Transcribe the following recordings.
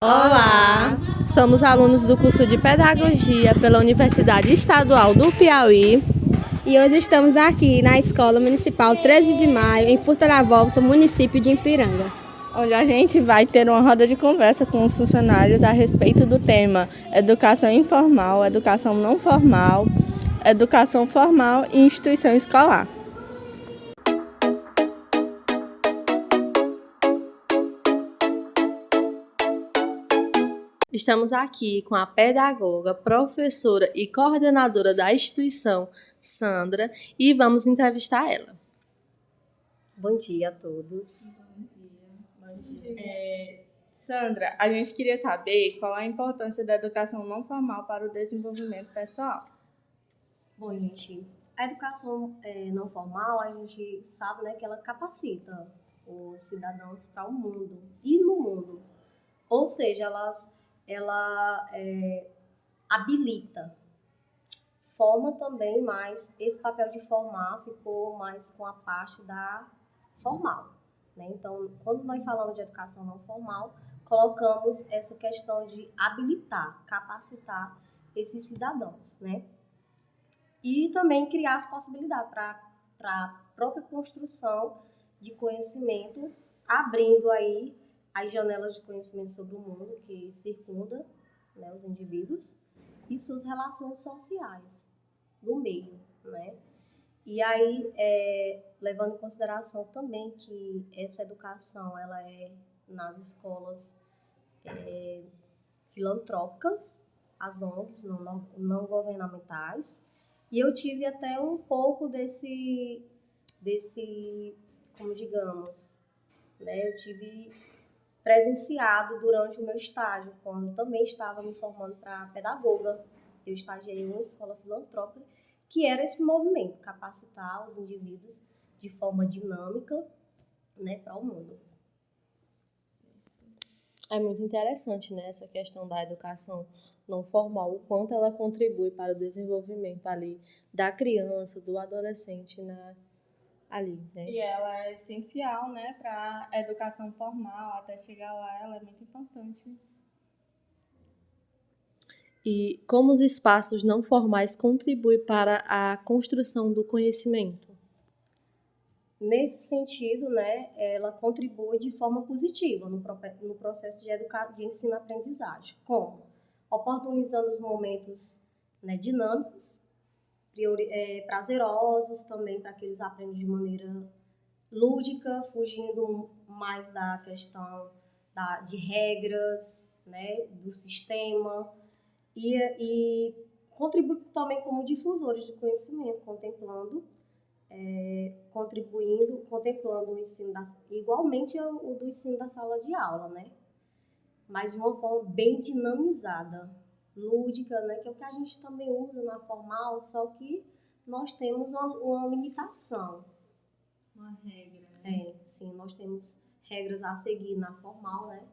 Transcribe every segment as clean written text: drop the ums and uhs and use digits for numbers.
Olá, somos alunos do curso de Pedagogia pela Universidade Estadual do Piauí. E hoje estamos aqui na Escola Municipal 13 de Maio, em Furta da Volta, município de Ipiranga. Onde a gente vai ter uma roda de conversa com os funcionários a respeito do tema educação informal, educação não formal, educação formal e instituição escolar. Estamos aqui com a pedagoga, professora e coordenadora da instituição, Sandra, e vamos entrevistar ela. Bom dia a todos. Bom dia. Sandra, a gente queria saber qual a importância da educação não formal para o desenvolvimento pessoal. Bom, gente, a educação não formal, a gente sabe, né, que ela capacita os cidadãos para o mundo e no mundo. Ou seja, ela habilita, forma também, mas esse papel de formar ficou mais com a parte da formal, né? Então, quando nós falamos de educação não formal, colocamos essa questão de habilitar, capacitar esses cidadãos, né? E também criar as possibilidades para a própria construção de conhecimento, abrindo aí as janelas de conhecimento sobre o mundo que circunda, né, os indivíduos e suas relações sociais no meio, né? E aí, levando em consideração também que essa educação ela é nas escolas filantrópicas, as ONGs não governamentais, e eu tive até um pouco desse como digamos, né, eu tive presenciado durante o meu estágio, quando eu também estava me formando para pedagoga. Eu estagiei em uma escola filantrópica, que era esse movimento, capacitar os indivíduos de forma dinâmica, né, para o mundo. É muito interessante, né, essa questão da educação não formal, o quanto ela contribui para o desenvolvimento ali da criança, do adolescente, ali, né? E ela é essencial, né, para a educação formal, até chegar lá, ela é muito importante. E como os espaços não formais contribuem para a construção do conhecimento? Nesse sentido, né, ela contribui de forma positiva no processo de ensino-aprendizagem. Como? Oportunizando os momentos, né, dinâmicos, prazerosos também para que eles aprendam de maneira lúdica, fugindo mais da questão de regras, né, do sistema, e contribui também como difusores de conhecimento, contemplando o ensino igualmente o do ensino da sala de aula, né? Mas de uma forma bem dinamizada, lúdica, né? Que é o que a gente também usa na formal, só que nós temos uma limitação. Uma regra, né? Sim, nós temos regras a seguir na formal, né?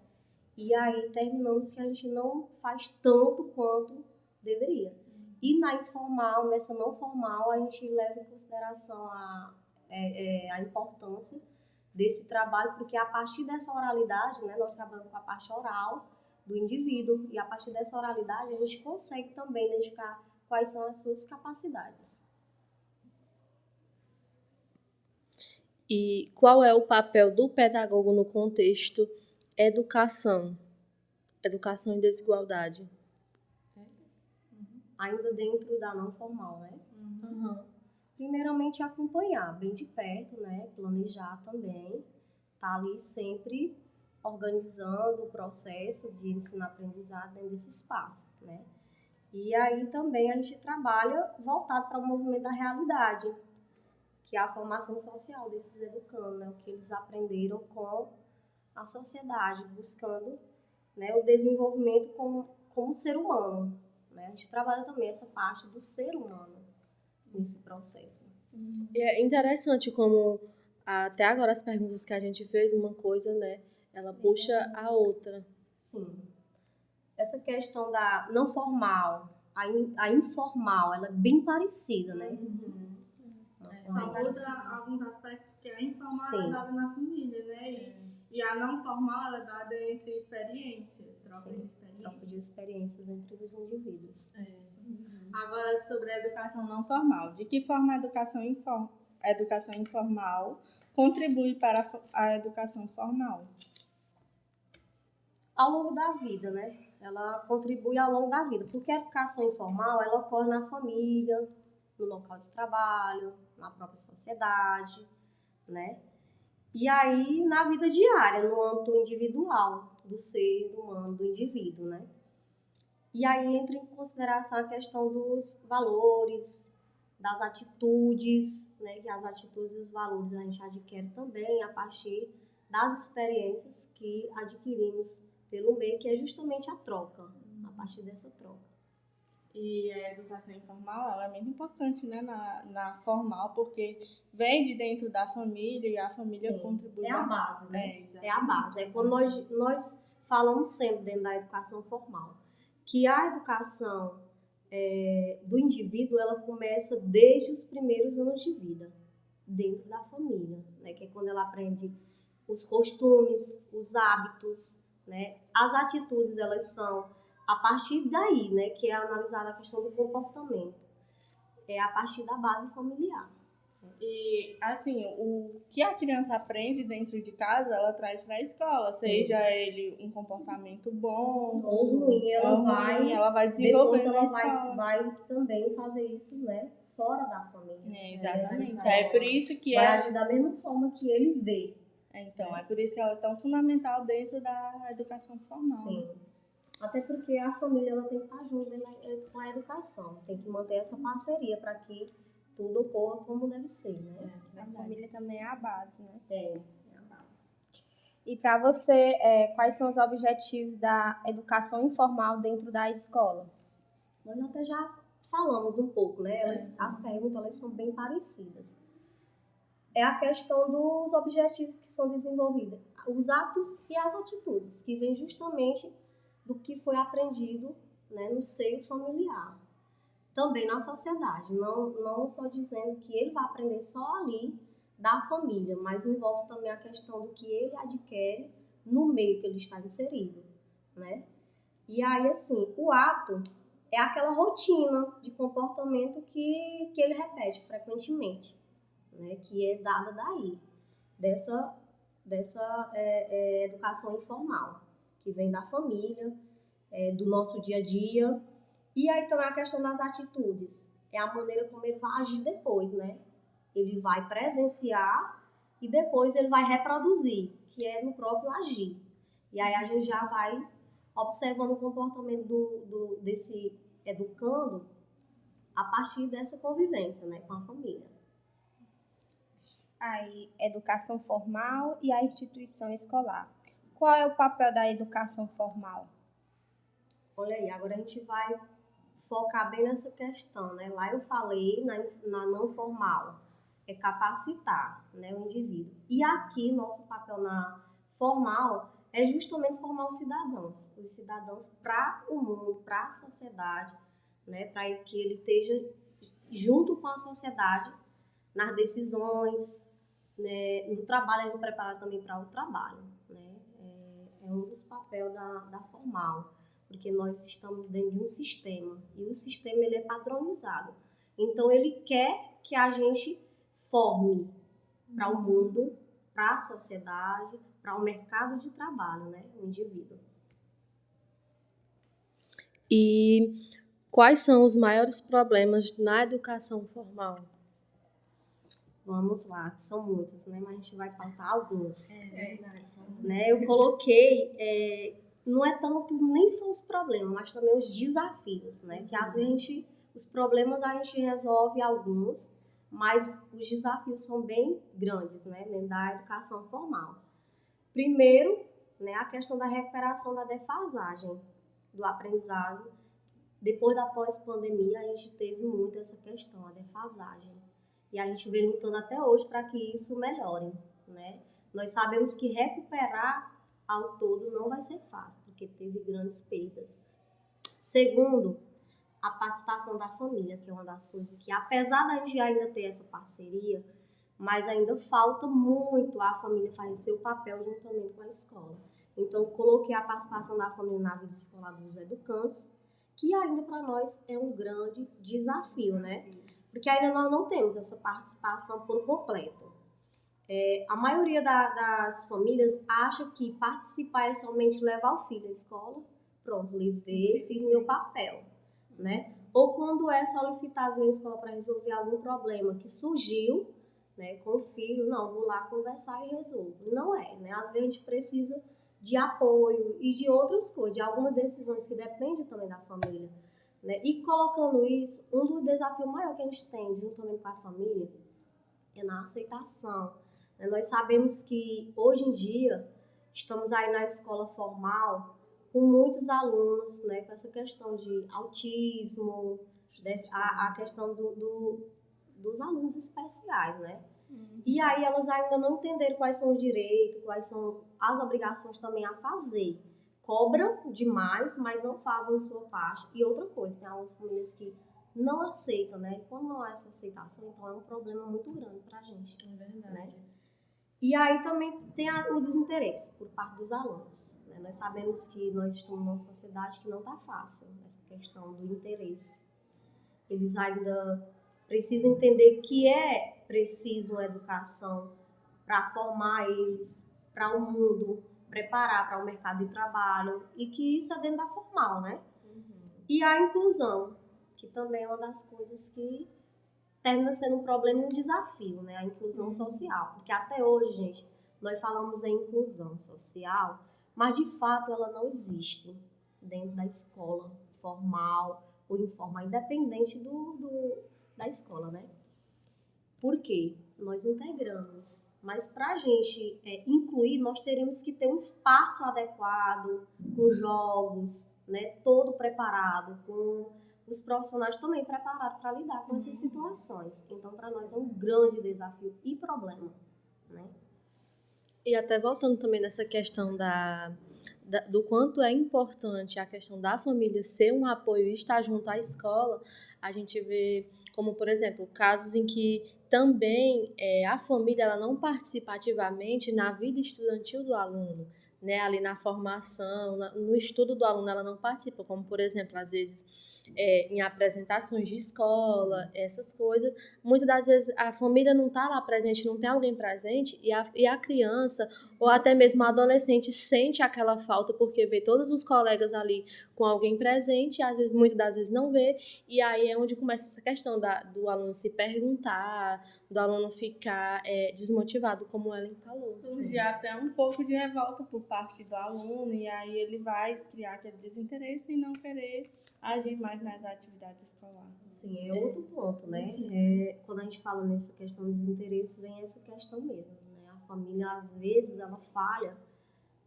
E aí terminamos que a gente não faz tanto quanto deveria. E na informal, nessa não formal, a gente leva em consideração a importância desse trabalho, porque a partir dessa oralidade, né, nós trabalhamos com a parte oral do indivíduo, e a partir dessa oralidade a gente consegue também identificar quais são as suas capacidades. E qual é o papel do pedagogo no contexto educação e desigualdade? Ainda dentro da não formal, né? Uhum. Primeiramente, acompanhar bem de perto, né? Planejar também, tá ali sempre organizando o processo de ensino-aprendizado dentro desse espaço, né? E aí também a gente trabalha voltado para o movimento da realidade, que é a formação social desses educandos, né? O que eles aprenderam com a sociedade, buscando, né, o desenvolvimento como ser humano, né? A gente trabalha também essa parte do ser humano nesse processo. E é interessante como até agora as perguntas que a gente fez, uma coisa, né, ela puxa a outra. Sim. Essa questão da não formal, a informal, ela é bem parecida, né? Só muda alguns aspectos que a informal é dada na família, né? E a não formal ela é dada entre experiências, troca experiências entre os indivíduos. Agora, sobre a educação não formal. De que forma a educação informal contribui para a educação formal? Ao longo da vida, né? Ela contribui ao longo da vida, porque a educação informal, ela ocorre na família, no local de trabalho, na própria sociedade, né? E aí, na vida diária, no âmbito individual do ser humano, do indivíduo, né? E aí entra em consideração a questão dos valores, das atitudes, né? Que as atitudes e os valores a gente adquire também a partir das experiências que adquirimos pelo meio, que é justamente a troca, a partir dessa troca. E a educação informal, ela é muito importante, né, na formal, porque vem de dentro da família e a família contribui. É a base, né? É a base. É quando nós falamos sempre dentro da educação formal, que a educação do indivíduo, ela começa desde os primeiros anos de vida, dentro da família, né? Que é quando ela aprende os costumes, os hábitos, né? As atitudes, elas são a partir daí, né, que é analisada a questão do comportamento. É a partir da base familiar. E, assim, o que a criança aprende dentro de casa, ela traz para a escola. Sim. Seja ele um comportamento bom ou ruim, ela vai desenvolver na escola. Ela vai também fazer isso, né, fora da família. Exatamente. É por isso que vai agir da mesma forma que ele vê. Então, é por isso que ela é tão fundamental dentro da educação formal. Sim. Até porque a família, ela tem que estar junto com a educação. Tem que manter essa parceria para que tudo ocorra como deve ser, né? A família também é a base, né? É a base. E para você, quais são os objetivos da educação informal dentro da escola? Nós até já falamos um pouco, né? As perguntas, elas são bem parecidas. É a questão dos objetivos que são desenvolvidos, os atos e as atitudes, que vêm justamente do que foi aprendido, né, no seio familiar. Também na sociedade, não só dizendo que ele vai aprender só ali da família, mas envolve também a questão do que ele adquire no meio que ele está inserido, né? E aí, assim, o ato é aquela rotina de comportamento que ele repete frequentemente, né, que é dada daí, dessa educação informal, que vem da família, do nosso dia a dia. E aí também a questão das atitudes, é a maneira como ele vai agir depois, né? Ele vai presenciar e depois ele vai reproduzir, que é no próprio agir. E aí a gente já vai observando o comportamento desse educando a partir dessa convivência, né, com a família. Aí, educação formal e a instituição escolar. Qual é o papel da educação formal? Olha aí, agora a gente vai focar bem nessa questão, né? Lá eu falei na não formal, é capacitar, né, o indivíduo. E aqui, nosso papel na formal é justamente formar os cidadãos para o mundo, para a sociedade, né? Para que ele esteja junto com a sociedade nas decisões, né? No trabalho, ele é preparado também para o trabalho, né? É um dos papéis da formal, porque nós estamos dentro de um sistema, e o sistema, ele é padronizado. Então, ele quer que a gente forme para o mundo, para a sociedade, para o mercado de trabalho, né, o indivíduo. E quais são os maiores problemas na educação formal? Vamos lá, são muitos, né, mas a gente vai pautar alguns. Né, eu coloquei... não é tanto nem só os problemas, mas também os desafios, né? Que às vezes os problemas a gente resolve alguns, mas os desafios são bem grandes, né? Dentro da educação formal. Primeiro, né, a questão da recuperação da defasagem do aprendizado. Depois da pós-pandemia, a gente teve muito essa questão, a defasagem. E a gente vem lutando até hoje para que isso melhore, né? Nós sabemos que recuperar ao todo não vai ser fácil, porque teve grandes perdas. Segundo, a participação da família, que é uma das coisas que, apesar da gente ainda ter essa parceria, mas ainda falta muito a família fazer seu papel juntamente com a escola. Então, coloquei a participação da família na vida escolar dos educandos, que ainda para nós é um grande desafio, né? Porque ainda nós não temos essa participação por completo. A maioria das famílias acha que participar é somente levar o filho à escola, pronto, levei, fiz meu papel, né? Ou quando é solicitado em uma escola para resolver algum problema que surgiu, né, com o filho, não, vou lá conversar e resolvo. Não é, né? Às vezes a gente precisa de apoio e de outras coisas, de algumas decisões que dependem também da família, né? E colocando isso, um dos desafios maiores que a gente tem, juntamente com a família, é na aceitação. Né? Nós sabemos que, hoje em dia, estamos aí na escola formal com muitos alunos, né, com essa questão de autismo, né, a questão dos alunos especiais, né? E aí elas ainda não entenderam quais são os direitos, quais são as obrigações também a fazer. Cobram demais, mas não fazem sua parte. E outra coisa, tem algumas famílias que não aceitam, né? E quando não há essa aceitação, então é um problema muito grande pra gente. É verdade. Né? E aí também tem o desinteresse por parte dos alunos. Né? Nós sabemos que nós estamos numa sociedade que não está fácil, essa questão do interesse. Eles ainda precisam entender que é preciso uma educação para formar eles para o mundo, preparar para o mercado de trabalho, e que isso é dentro da formal, né? E a inclusão, que também é uma das coisas que termina sendo um problema e um desafio, né? A inclusão social. Porque até hoje, gente, nós falamos em inclusão social, mas de fato ela não existe dentro da escola formal ou informal, independente da escola, né? Por quê? Nós integramos, mas para a gente incluir, nós teremos que ter um espaço adequado, com jogos, né? Todo preparado, com os profissionais também preparados para lidar com essas situações. Então, para nós é um grande desafio e problema, né? E até voltando também nessa questão do quanto é importante a questão da família ser um apoio e estar junto à escola, a gente vê como, por exemplo, casos em que também a família ela não participa ativamente na vida estudantil do aluno, né? Ali na formação, no estudo do aluno, ela não participa, como, por exemplo, às vezes em apresentações de escola, essas coisas. Muitas das vezes a família não está lá presente, não tem alguém presente, e a criança, ou até mesmo a adolescente, sente aquela falta, porque vê todos os colegas ali com alguém presente, e às vezes, muitas das vezes não vê, e aí é onde começa essa questão do aluno se perguntar, do aluno ficar desmotivado, como a Ellen falou. Surge até um pouco de revolta por parte do aluno, e aí ele vai criar aquele desinteresse e não querer agir mais nas atividades escolares. Sim, é outro ponto, né? Quando a gente fala nessa questão do desinteresse, vem essa questão mesmo, né? A família, às vezes, ela falha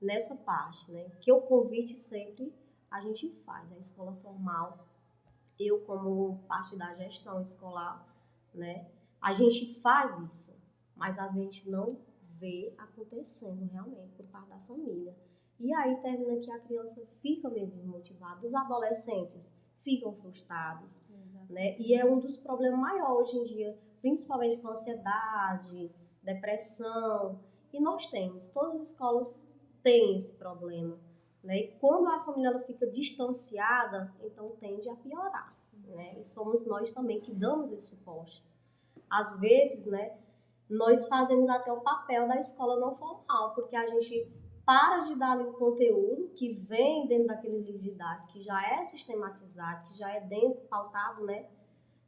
nessa parte, né? Que o convite sempre a gente faz. A escola formal, eu como parte da gestão escolar, né? A gente faz isso, mas às vezes a gente não vê acontecendo realmente por parte da família. E aí termina que a criança fica meio desmotivada, os adolescentes ficam frustrados, né? E é um dos problemas maiores hoje em dia, principalmente com ansiedade, depressão. E nós temos, todas as escolas têm esse problema, né? E quando a família ela fica distanciada, então tende a piorar, né? E somos nós também que damos esse suporte. Às vezes, né, nós fazemos até o papel da escola não formal, porque a gente para de dar ali o conteúdo que vem dentro daquele livro didático, que já é sistematizado, que já é pautado, né,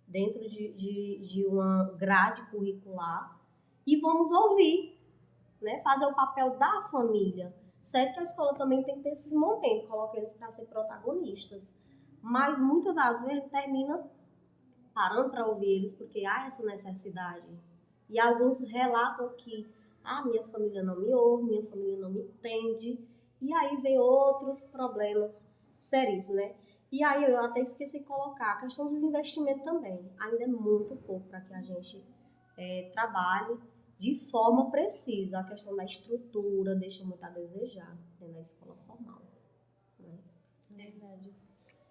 dentro de uma grade curricular, e vamos ouvir, né, fazer o papel da família. Certo que a escola também tem que ter esses momentos, coloca eles para ser protagonistas, mas muitas das vezes termina parando para ouvir eles porque há essa necessidade. E alguns relatam que minha família não me ouve, minha família não me entende. E aí vem outros problemas sérios, né? E aí eu até esqueci de colocar a questão dos investimentos também. Ainda é muito pouco para que a gente trabalhe de forma precisa. A questão da estrutura deixa muito a desejar, né, na escola formal. Né? Verdade.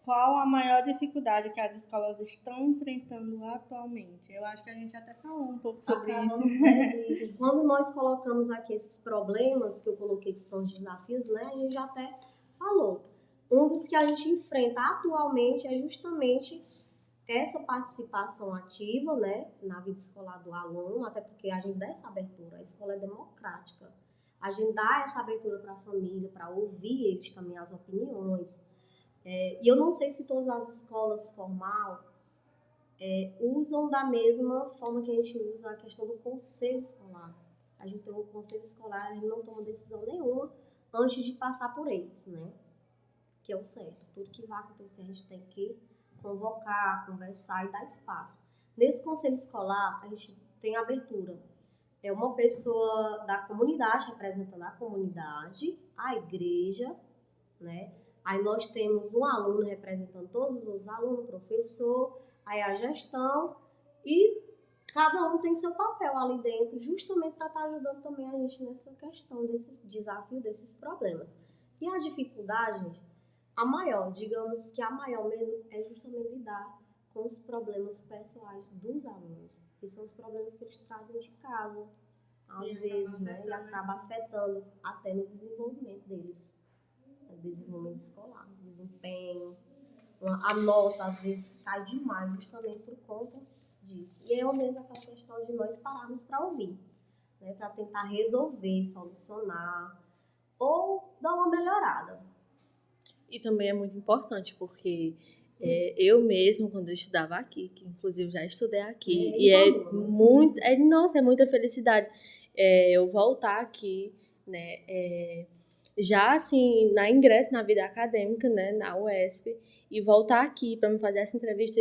qual a maior dificuldade que as escolas estão enfrentando atualmente? Eu acho que a gente até falou um pouco sobre isso. E quando nós colocamos aqui esses problemas que eu coloquei que são os desafios, né, a gente já até falou. Um dos que a gente enfrenta atualmente é justamente essa participação ativa, né, na vida escolar do aluno, até porque a gente dá essa abertura, a escola é democrática. A gente dá essa abertura para a família, para ouvir eles também as opiniões. E eu não sei se todas as escolas formal usam da mesma forma que a gente usa a questão do conselho escolar. A gente tem um conselho escolar, a gente não toma decisão nenhuma antes de passar por eles, né? Que é o certo. Tudo que vai acontecer a gente tem que convocar, conversar e dar espaço. Nesse conselho escolar, a gente tem abertura. É uma pessoa da comunidade, representando a comunidade, a igreja, né? Aí nós temos um aluno representando todos os alunos, professor, aí a gestão, e cada um tem seu papel ali dentro, justamente para estar ajudando também a gente nessa questão desses desafios, desses problemas. E a dificuldade, gente, a maior, digamos que a maior mesmo, é justamente lidar com os problemas pessoais dos alunos, que são os problemas que eles trazem de casa, às vezes, né? E acaba afetando até no desenvolvimento deles. Desenvolvimento escolar, desempenho, a nota às vezes cai demais justamente por conta disso. E é mesmo aquela questão de nós pararmos para ouvir, né, para tentar resolver, solucionar ou dar uma melhorada. E também é muito importante, porque eu mesmo, quando eu estudava aqui, que inclusive já estudei aqui, nossa, é muita felicidade eu voltar aqui, né, já assim, na ingresso na vida acadêmica, né, na UESP, e voltar aqui para me fazer essa entrevista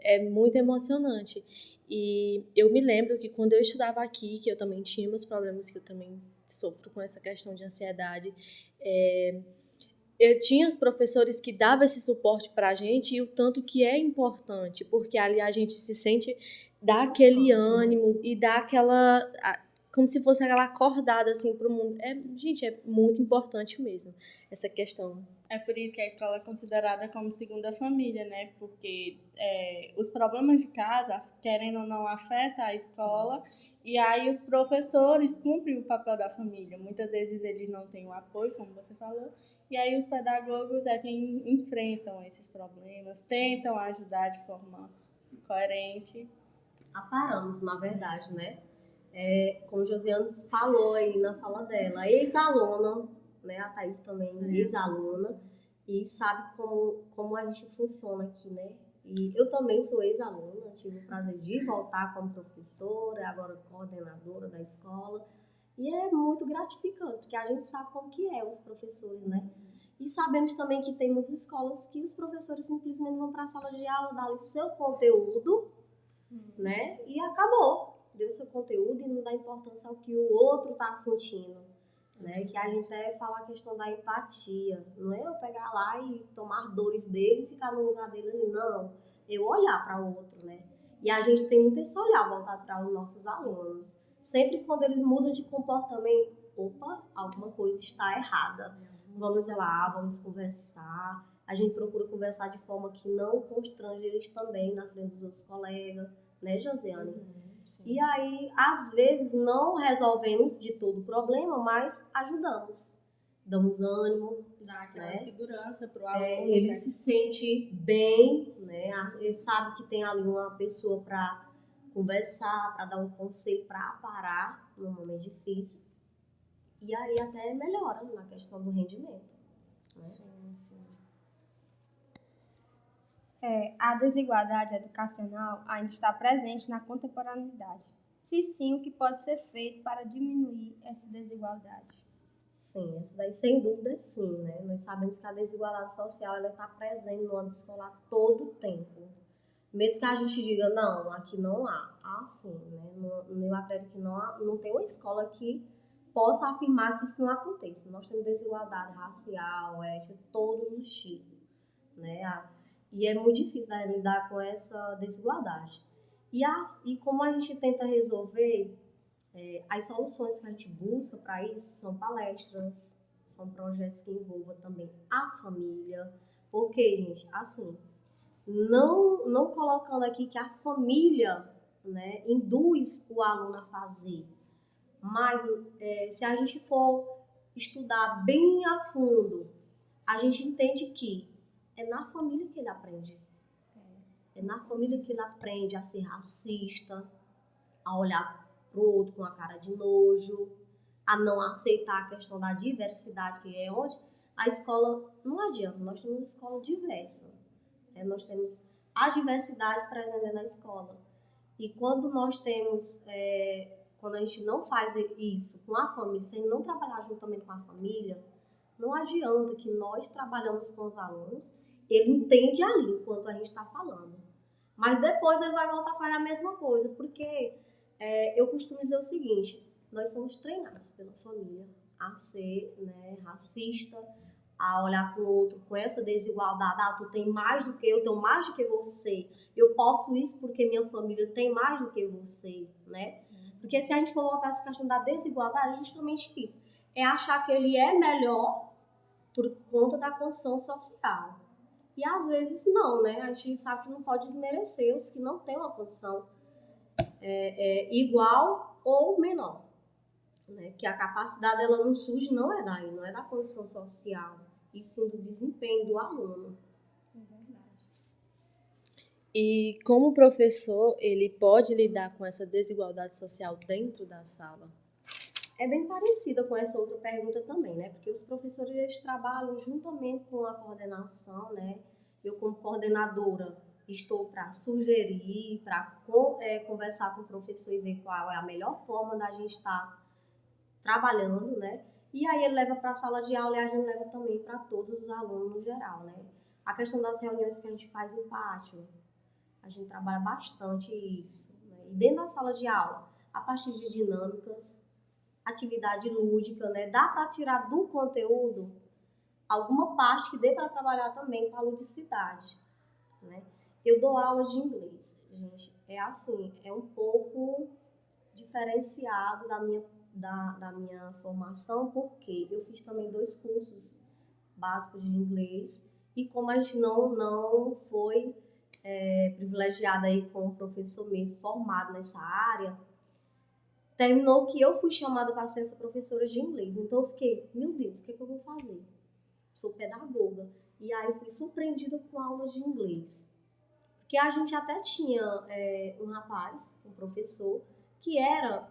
é muito emocionante. E eu me lembro que quando eu estudava aqui, que eu também tinha meus problemas, que eu também sofro com essa questão de ansiedade, eu tinha os professores que davam esse suporte para a gente, e o tanto que é importante, porque ali a gente se sente, dá aquele ânimo e dá aquela... como se fosse aquela acordada assim para o mundo. Gente, é muito importante mesmo essa questão. É por isso que a escola é considerada como segunda família, né? Porque os problemas de casa, querendo ou não, afetam a escola. Sim. E aí os professores cumprem o papel da família. Muitas vezes eles não têm o apoio, como você falou. E aí os pedagogos é quem enfrentam esses problemas, tentam ajudar de forma coerente. Aparamos, na verdade, né? Como Josiane falou aí na fala dela, ex-aluna, né? A Thaís também, ex-aluna, e sabe como a gente funciona aqui, né? E eu também sou ex-aluna, tive o prazer de voltar como professora, agora coordenadora da escola, e é muito gratificante, porque a gente sabe como que é os professores, né? E sabemos também que tem muitas escolas que os professores simplesmente vão para a sala de aula, dar seu conteúdo, né? E acabou. Deu seu conteúdo e não dá importância ao que o outro está sentindo, né? Que a gente até fala a questão da empatia, não é eu pegar lá e tomar dores dele e ficar no lugar dele ali, não. Eu olhar para o outro, né? E a gente tem muito esse olhar voltado para os nossos alunos. Sempre quando eles mudam de comportamento, opa, alguma coisa está errada. Vamos lá, vamos conversar. A gente procura conversar de forma que não constrange eles também na frente dos outros colegas, né, Josiane? E aí, às vezes, não resolvemos de todo o problema, mas ajudamos. Damos ânimo. Dá aquela segurança para o aluno. Ele se sente bem, né? Ele sabe que tem ali uma pessoa para conversar, para dar um conselho, para parar num momento difícil. E aí até melhora na questão do rendimento. Né? Sim. A desigualdade educacional ainda está presente na contemporaneidade. Se sim, o que pode ser feito para diminuir essa desigualdade? Sim, essa daí sem dúvida é sim, né? Nós sabemos que a desigualdade social está presente no âmbito escolar todo o tempo. Mesmo que a gente diga, não, aqui não há. Ah, sim, né? Eu acredito que não tem uma escola que possa afirmar que isso não aconteça. Nós temos desigualdade racial, étnica, todos os tipos, né? E é muito difícil lidar com essa desigualdade. E como a gente tenta resolver, as soluções que a gente busca para isso são palestras, são projetos que envolvam também a família, Porque, gente, assim, não colocando aqui que a família, né, induz o aluno a fazer, mas se a gente for estudar bem a fundo, a gente entende que é na família que ele aprende. É na família que ele aprende a ser racista, a olhar pro outro com a cara de nojo, a não aceitar a questão da diversidade, que é onde a escola, não adianta, nós temos escola diversa, né? Nós temos a diversidade presente na escola. E quando nós temos, quando a gente não faz isso com a família, se a gente não trabalhar juntamente com a família, não adianta que nós trabalhamos com os alunos, ele entende ali enquanto a gente está falando. Mas depois ele vai voltar a fazer a mesma coisa, porque eu costumo dizer o seguinte, nós somos treinados pela família a ser, né, racista, a olhar para o outro com essa desigualdade, tu tem mais do que eu, tenho mais do que você, eu posso isso porque minha família tem mais do que você, né? Porque se a gente for voltar a essa questão da desigualdade, é justamente isso, é achar que ele é melhor por conta da condição social. E às vezes não, né? A gente sabe que não pode desmerecer os que não têm uma condição igual ou menor. Né? Que a capacidade dela não surge, não é daí, não é da condição social, e sim do desempenho do aluno. É verdade. E como o professor, ele pode lidar com essa desigualdade social dentro da sala? É bem parecida com essa outra pergunta também, né? Porque os professores, eles trabalham juntamente com a coordenação, né? Eu, como coordenadora, estou para sugerir, para conversar com o professor e ver qual é a melhor forma da gente estar trabalhando, né? E aí ele leva para a sala de aula e a gente leva também para todos os alunos no geral, né? A questão das reuniões que a gente faz em pátio, a gente trabalha bastante isso, né? E dentro da sala de aula, a partir de dinâmicas, atividade lúdica, né? Dá para tirar do conteúdo alguma parte que dê para trabalhar também com a ludicidade, né? Eu dou aula de inglês, gente. É assim, é um pouco diferenciado da minha formação, porque eu fiz também 2 cursos básicos de inglês e como a gente não foi privilegiada aí com um professor mesmo formado nessa área, terminou que eu fui chamada para ser essa professora de inglês. Então eu fiquei, meu Deus, o que eu vou fazer? Sou pedagoga. E aí fui surpreendida com aulas de inglês. Porque a gente até tinha um rapaz, um professor, que era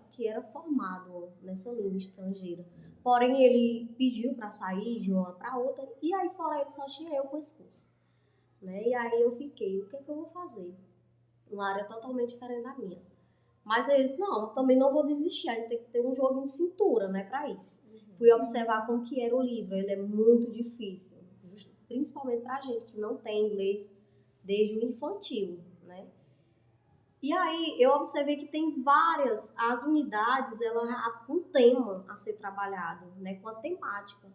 formado nessa língua estrangeira. Porém, ele pediu para sair de uma hora para outra, e aí fora ele só tinha eu com esse curso. Né? E aí eu fiquei, o que eu vou fazer? Uma área totalmente diferente da minha. Mas eu disse, não, também não vou desistir, a gente tem que ter um joguinho de cintura, né, para isso. Fui observar como que era o livro, ele é muito difícil, principalmente pra gente que não tem inglês desde o infantil, né? E aí eu observei que tem várias, as unidades, ela com um tema a ser trabalhado, né, com a temática.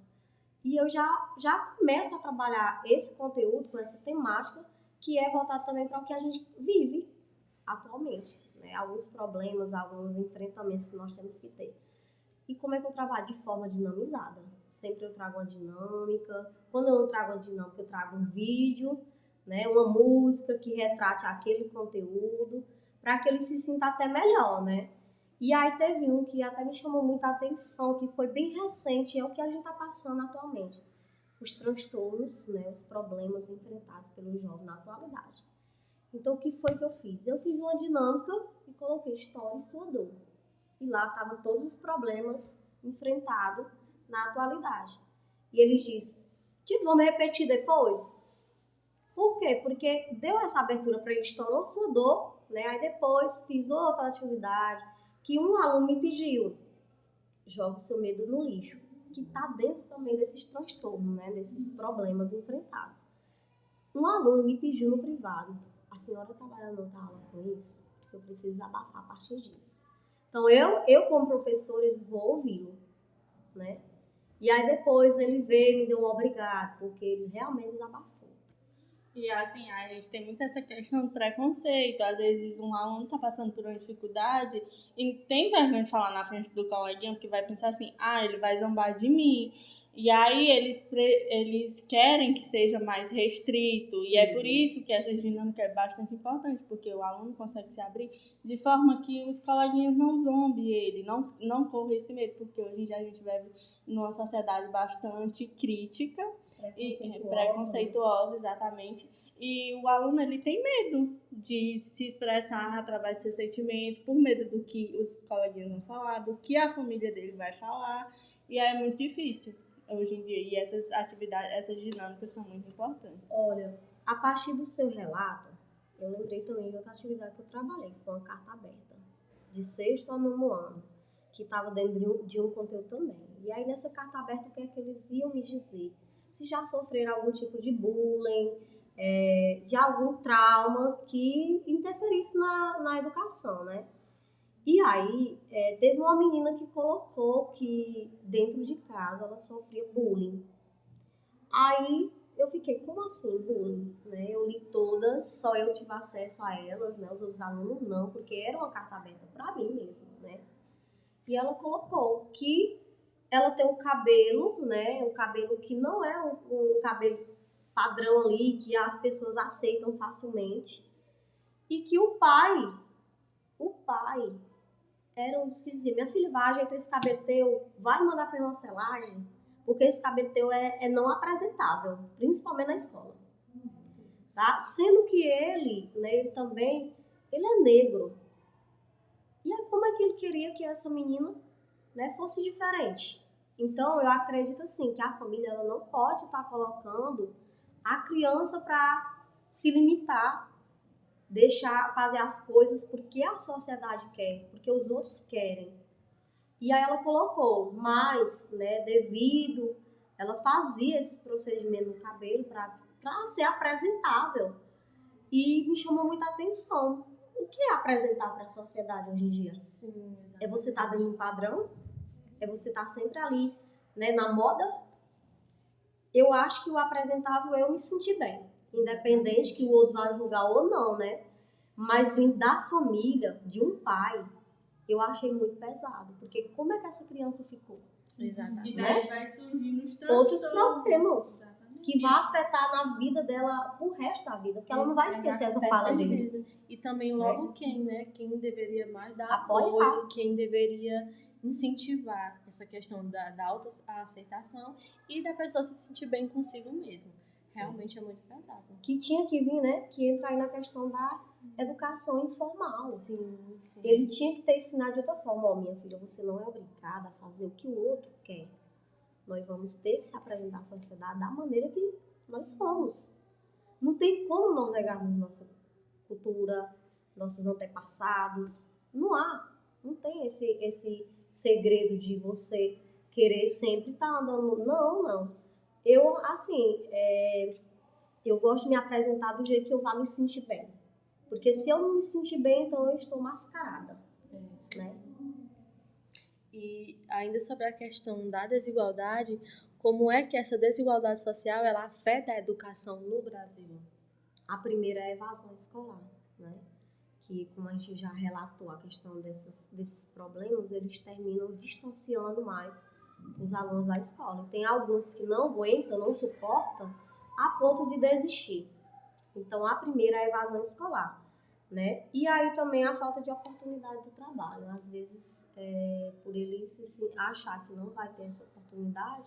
E eu já começo a trabalhar esse conteúdo com essa temática, que é voltado também para o que a gente vive atualmente, né? Alguns problemas, alguns enfrentamentos que nós temos que ter. E como é que eu trabalho? De forma dinamizada. Sempre eu trago uma dinâmica. Quando eu não trago uma dinâmica, eu trago um vídeo, né? Uma música que retrate aquele conteúdo, para que ele se sinta até melhor, né? E aí teve um que até me chamou muita atenção, que foi bem recente, é o que a gente está passando atualmente. Os transtornos, né? Os problemas enfrentados pelo jovem na atualidade. Então, o que foi que eu fiz? Eu fiz uma dinâmica e coloquei história e sua dor. E lá estavam todos os problemas enfrentados na atualidade. E ele disse, vamos repetir depois? Por quê? Porque deu essa abertura para ele, estourou sua dor, né? Aí depois fiz outra atividade que um aluno me pediu. Joga o seu medo no lixo, que está dentro também desses transtornos, né? Desses problemas enfrentados. Um aluno me pediu no privado, a senhora trabalha na outra aula com isso? Porque eu preciso abafar a partir disso. Então, eu como professora, eu vou ouvi-lo, né? E aí depois ele veio e me deu um obrigado, porque ele realmente desabafou. E assim, a gente tem muito essa questão do preconceito. Às vezes um aluno está passando por uma dificuldade e tem vergonha de falar na frente do coleguinha, porque vai pensar assim, ele vai zombar de mim. E aí eles querem que seja mais restrito, e é por isso que essa dinâmica é bastante importante, porque o aluno consegue se abrir de forma que os coleguinhas não zombem ele, não corram esse medo, porque hoje em dia a gente vive numa sociedade bastante crítica e preconceituosa, exatamente. E o aluno ele tem medo de se expressar através de seu sentimento, por medo do que os coleguinhas vão falar, do que a família dele vai falar, e aí é muito difícil hoje em dia. E essas atividades, essas dinâmicas são muito importantes. Olha, a partir do seu relato, eu lembrei também de outra atividade que eu trabalhei, que foi uma carta aberta, de 6º ao 9º ano, que estava dentro de um conteúdo também. E aí nessa carta aberta, o que é que eles iam me dizer? Se já sofreram algum tipo de bullying, de algum trauma que interferisse na educação, né? E aí, teve uma menina que colocou que dentro de casa ela sofria bullying. Aí eu fiquei, como assim bullying? Né? Eu li todas, só eu tive acesso a elas, né? Os outros alunos não, porque era uma carta aberta para mim mesmo, né? E ela colocou que ela tem um cabelo, né? Um cabelo que não é um cabelo padrão ali, que as pessoas aceitam facilmente. E que o pai era um dos que dizia, minha filha, vai ajeitar esse cabelo teu, vai mandar fazer uma selagem, porque esse cabelo teu é não apresentável, principalmente na escola. Tá? Sendo que ele, né, ele é negro. E aí, como é que ele queria que essa menina, né, fosse diferente? Então, eu acredito assim, que a família ela não pode estar colocando a criança para se limitar, deixar fazer as coisas porque a sociedade quer, porque os outros querem. E aí ela colocou, mas, né, ela fazia esses procedimentos no cabelo para ser apresentável. E me chamou muita atenção. O que é apresentar para a sociedade hoje em dia? Sim, É você estar dentro de um padrão? É você estar sempre ali, né, na moda? Eu acho que o apresentável é eu me sentir bem. Independente que o outro vá julgar ou não, né? Mas vindo da família, de um pai, eu achei muito pesado. Porque como é que essa criança ficou? E exatamente. daí vai surgindo os Outros transtornos. problemas que vai afetar na vida dela pro resto da vida. Porque ela não vai esquecer essa fala dele. E também logo quem, né? Quem deveria mais dar Apoiar. apoio, quem deveria incentivar essa questão da autoaceitação e da pessoa se sentir bem consigo mesma. Sim. Realmente é muito pesado. Que tinha que vir, né? Que entra aí na questão da educação informal. Sim, sim. Ele tinha que ter ensinado de outra forma. Ó, minha filha, você não é obrigada a fazer o que o outro quer. Nós vamos ter que se apresentar à sociedade da maneira que nós somos. Não tem como nós negarmos nossa cultura, nossos antepassados. Não há. Não tem esse segredo de você querer sempre estar andando. Não. Eu, assim, eu gosto de me apresentar do jeito que eu vá me sentir bem. Porque se eu não me sentir bem, então eu estou mascarada. Né? E ainda sobre a questão da desigualdade, como é que essa desigualdade social ela afeta a educação no Brasil? A primeira é a evasão escolar, né? Que, como a gente já relatou a questão desses problemas, eles terminam distanciando mais os alunos da escola. Tem alguns que não aguentam, não suportam, a ponto de desistir. Então, a primeira é a evasão escolar, né? E aí também a falta de oportunidade do trabalho. Às vezes, por ele achar que não vai ter essa oportunidade,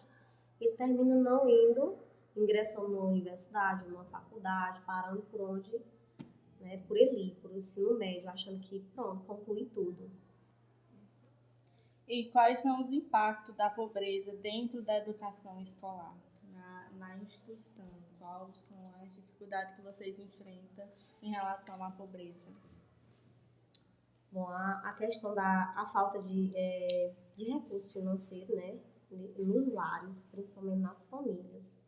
ele termina não indo, ingressando numa universidade, numa faculdade, parando por onde, né, por o ensino médio, achando que pronto, conclui tudo. E quais são os impactos da pobreza dentro da educação escolar, na instituição? Quais são as dificuldades que vocês enfrentam em relação à pobreza? Bom, a questão a falta de recurso financeiro, né, nos lares, principalmente nas famílias,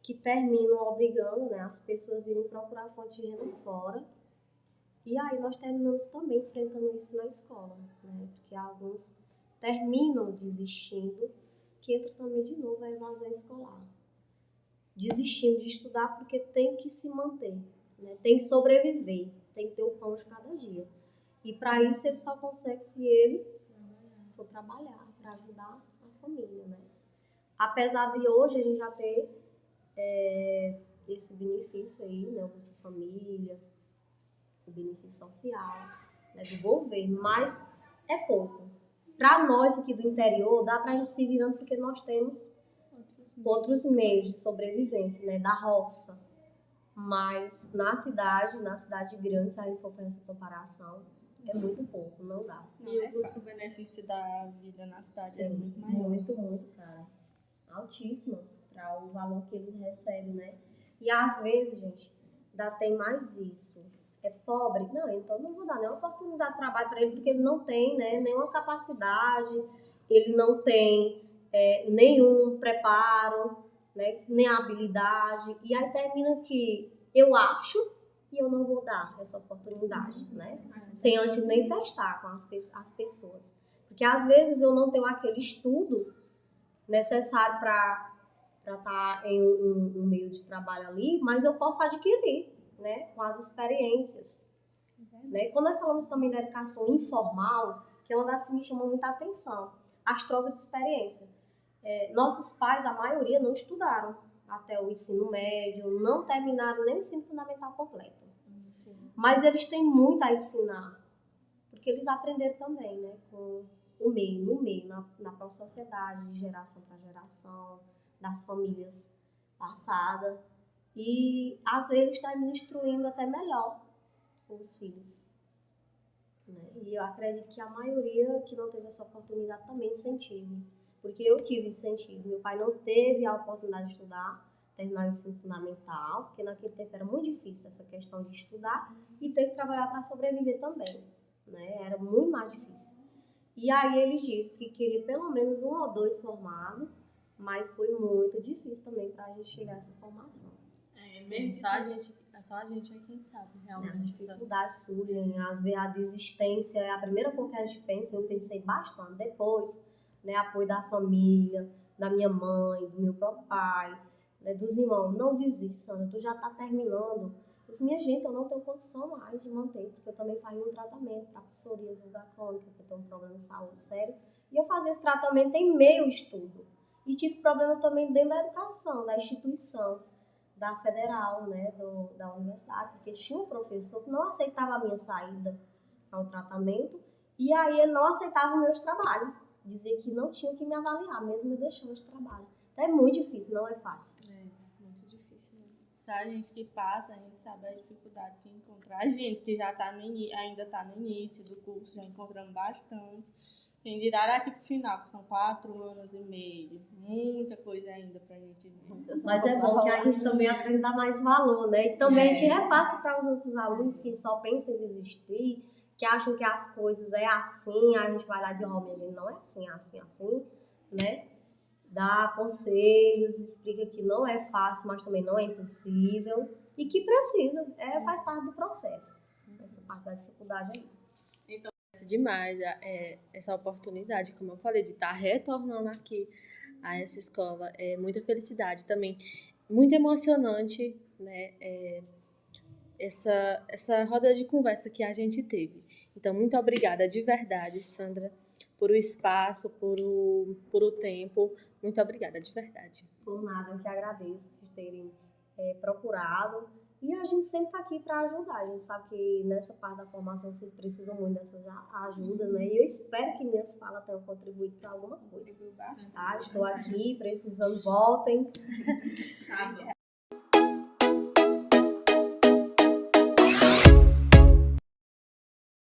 que terminam obrigando, né, as pessoas a irem procurar fonte de renda fora. E aí nós terminamos também enfrentando isso na escola, né, porque alguns terminam desistindo, que entra também de novo a evasão escolar. Desistindo de estudar porque tem que se manter, né, tem que sobreviver, tem que ter o pão de cada dia. E para isso ele só consegue se ele for trabalhar, para ajudar a família, né? Apesar de hoje a gente já ter esse benefício aí, né, o Bolsa Família, o benefício social, né, do governo, mas é pouco. Para nós aqui do interior, dá para a gente se virando porque nós temos outros meios de sobrevivência, né, da roça. Mas na cidade grande, se a gente for fazer essa comparação, é muito pouco, não dá. E o custo-benefício da vida na cidade é muito maior. Muito, cara. Altíssimo para o valor que eles recebem, né? E às vezes, gente, ainda tem mais isso. É pobre? Não, então não vou dar nenhuma oportunidade de trabalho para ele, porque ele não tem, né, nenhuma capacidade, ele não tem nenhum preparo, né, nem habilidade. E aí termina que eu acho e eu não vou dar essa oportunidade, né? Sem antes nem testar com as pessoas. Porque às vezes eu não tenho aquele estudo necessário para estar em um meio de trabalho ali, mas eu posso adquirir, né, com as experiências. Né? Quando nós falamos também da educação informal, que é uma das que me chamou muita atenção, as trocas de experiência. Nossos pais, a maioria, não estudaram até o ensino médio, não terminaram nem o ensino fundamental completo. Mas eles têm muito a ensinar, porque eles aprenderam também, né, com no meio, na própria sociedade, de geração para geração, das famílias passadas. E às vezes está me instruindo até melhor os filhos. Né? E eu acredito que a maioria que não teve essa oportunidade também incentive. Porque eu tive incentivo. Meu pai não teve a oportunidade de estudar, terminar o ensino fundamental, porque naquele tempo era muito difícil essa questão de estudar e ter que trabalhar para sobreviver também. Né? Era muito mais difícil. E aí ele disse que queria pelo menos 1 ou 2 formados, mas foi muito difícil também para a gente chegar a essa formação. Sim, só a gente é quem sabe, realmente. As dificuldades surgem, às vezes a desistência é a primeira coisa que a gente pensa, eu pensei bastante. Depois, né, apoio da família, da minha mãe, do meu próprio pai, né, dos irmãos. Não desiste, Sandra, tu já está terminando. Eu disse, minha gente, eu não tenho condição mais de manter, porque eu também fazia um tratamento para psoríase vulgar crônica, porque eu tenho um problema de saúde sério. E eu fazia esse tratamento em meio estudo. E tive problema também dentro da educação, da instituição, da federal, né, da universidade, porque tinha um professor que não aceitava a minha saída para o tratamento, e aí ele não aceitava o meu trabalho. Dizia que não tinha que me avaliar, mesmo eu deixando de trabalho. Então é muito difícil, não é fácil. Muito difícil mesmo. Se a gente que passa, a gente sabe a dificuldade que encontrar. A gente que já tá ainda está no início do curso, já encontramos bastante. Quem dirá daqui pro final, que são 4 anos e meio. Muita coisa ainda pra gente ver. Mas é bom que a gente também aprende a dar mais valor, né? E também a gente repassa para os outros alunos que só pensam em desistir, que acham que as coisas é assim, a gente vai lá de home, a gente não é assim, né? Dá conselhos, explica que não é fácil, mas também não é impossível e que precisa, faz parte do processo. Essa parte da dificuldade aí. Demais essa oportunidade, como eu falei, de estar retornando aqui a essa escola. É muita felicidade também, muito emocionante, né? Essa roda de conversa que a gente teve. Então, muito obrigada de verdade, Sandra, por o espaço, por o tempo. Muito obrigada, de verdade. Por nada, eu que agradeço de terem procurado. E a gente sempre está aqui para ajudar. A gente sabe que nessa parte da formação vocês precisam muito dessa ajuda, né? E eu espero que minhas falas tenham contribuído para alguma coisa. Tá? Estou aqui, precisando, voltem.